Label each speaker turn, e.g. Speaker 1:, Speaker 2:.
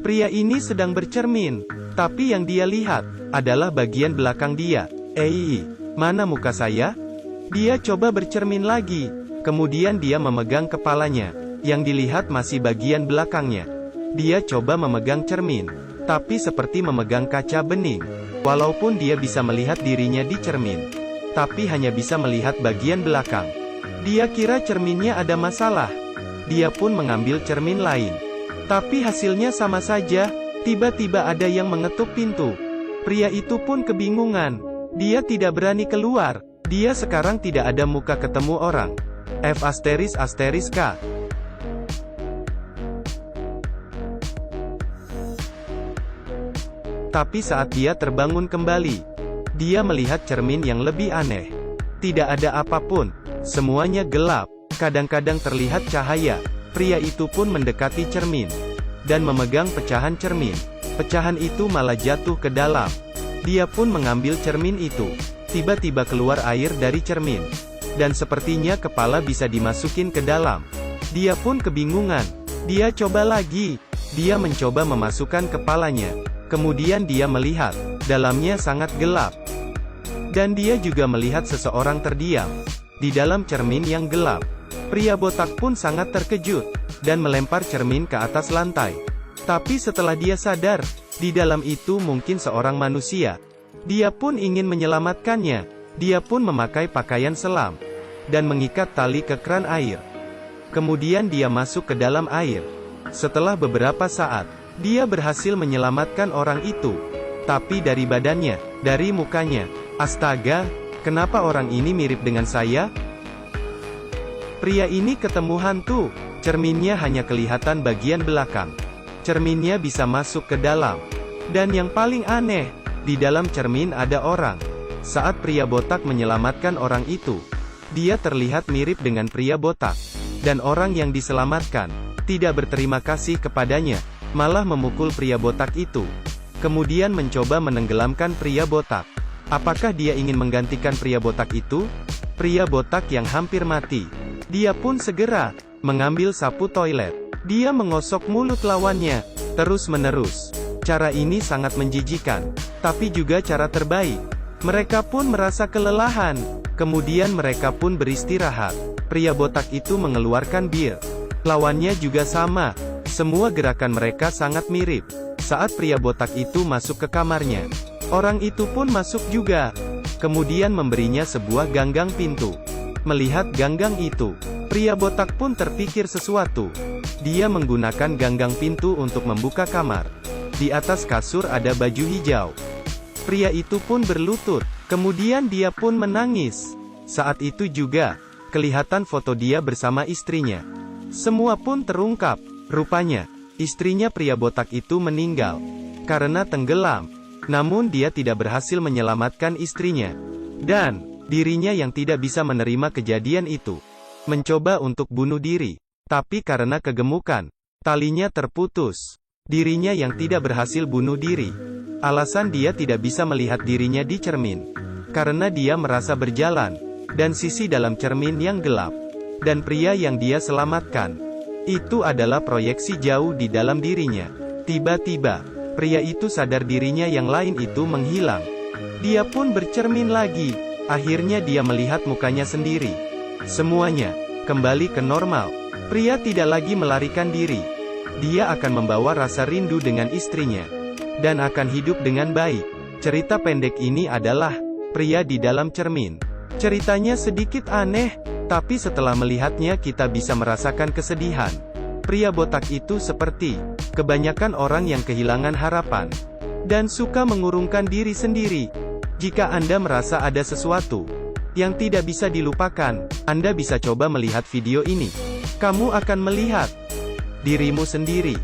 Speaker 1: Pria ini sedang bercermin, tapi yang dia lihat adalah bagian belakang dia. Mana muka saya? Dia coba bercermin lagi. Kemudian dia memegang kepalanya. Yang dilihat masih bagian belakangnya. Dia coba memegang cermin, tapi seperti memegang kaca bening. Walaupun dia bisa melihat dirinya di cermin, tapi hanya bisa melihat bagian belakang. Dia kira cerminnya ada masalah. Dia pun mengambil cermin lain. Tapi hasilnya sama saja. Tiba-tiba ada yang mengetuk pintu. Pria itu pun kebingungan. Dia tidak berani keluar. Dia sekarang tidak ada muka ketemu orang. F***K. Tapi saat dia terbangun kembali, dia melihat cermin yang lebih aneh. Tidak ada apapun. Semuanya gelap. Kadang-kadang terlihat cahaya. Pria itu pun mendekati cermin dan memegang pecahan cermin. Pecahan itu malah jatuh ke dalam. Dia pun mengambil cermin itu. Tiba-tiba keluar air dari cermin. Dan sepertinya kepala bisa dimasukin ke dalam. Dia pun kebingungan. Dia coba lagi. Dia mencoba memasukkan kepalanya. Kemudian dia melihat, dalamnya sangat gelap. Dan dia juga melihat seseorang terdiam di dalam cermin yang gelap. Pria botak pun sangat terkejut, dan melempar cermin ke atas lantai. Tapi setelah dia sadar, di dalam itu mungkin seorang manusia. Dia pun ingin menyelamatkannya. Dia pun memakai pakaian selam, dan mengikat tali ke kran air. Kemudian dia masuk ke dalam air. Setelah beberapa saat, dia berhasil menyelamatkan orang itu. Tapi dari badannya, dari mukanya, astaga, kenapa orang ini mirip dengan saya? Pria ini ketemu hantu. Cerminnya hanya kelihatan bagian belakang. Cerminnya bisa masuk ke dalam. Dan yang paling aneh, di dalam cermin ada orang. Saat pria botak menyelamatkan orang itu, dia terlihat mirip dengan pria botak. Dan orang yang diselamatkan tidak berterima kasih kepadanya, malah memukul pria botak itu. Kemudian mencoba menenggelamkan pria botak. Apakah dia ingin menggantikan pria botak itu? Pria botak yang hampir mati. Dia pun segera mengambil sapu toilet. Dia menggosok mulut lawannya terus-menerus. Cara ini sangat menjijikan, tapi juga cara terbaik. Mereka pun merasa kelelahan. Kemudian mereka pun beristirahat. Pria botak itu mengeluarkan bir. Lawannya juga sama. Semua gerakan mereka sangat mirip. Saat pria botak itu masuk ke kamarnya, orang itu pun masuk juga. Kemudian memberinya sebuah ganggang pintu. Melihat ganggang itu, pria botak pun terpikir sesuatu. Dia menggunakan ganggang pintu untuk membuka kamar. Di atas kasur ada baju hijau. Pria itu pun berlutut. Kemudian dia pun menangis. Saat itu juga, kelihatan foto dia bersama istrinya. Semua pun terungkap. Rupanya, istrinya pria botak itu meninggal karena tenggelam. Namun dia tidak berhasil menyelamatkan istrinya. Dan dirinya yang tidak bisa menerima kejadian itu, mencoba untuk bunuh diri. Tapi karena kegemukan, talinya terputus. Dirinya yang tidak berhasil bunuh diri. Alasan dia tidak bisa melihat dirinya di cermin. Karena dia merasa berjalan, dan sisi dalam cermin yang gelap. Dan pria yang dia selamatkan, itu adalah proyeksi jauh di dalam dirinya. Tiba-tiba, pria itu sadar dirinya yang lain itu menghilang. Dia pun bercermin lagi. Akhirnya dia melihat mukanya sendiri. Semuanya kembali ke normal. Pria tidak lagi melarikan diri. Dia akan membawa rasa rindu dengan istrinya. Dan akan hidup dengan baik. Cerita pendek ini adalah Pria di Dalam Cermin. Ceritanya sedikit aneh, tapi setelah melihatnya kita bisa merasakan kesedihan. Pria botak itu seperti kebanyakan orang yang kehilangan harapan. Dan suka mengurungkan diri sendiri. Jika Anda merasa ada sesuatu yang tidak bisa dilupakan, Anda bisa coba melihat video ini. Kamu akan melihat dirimu sendiri.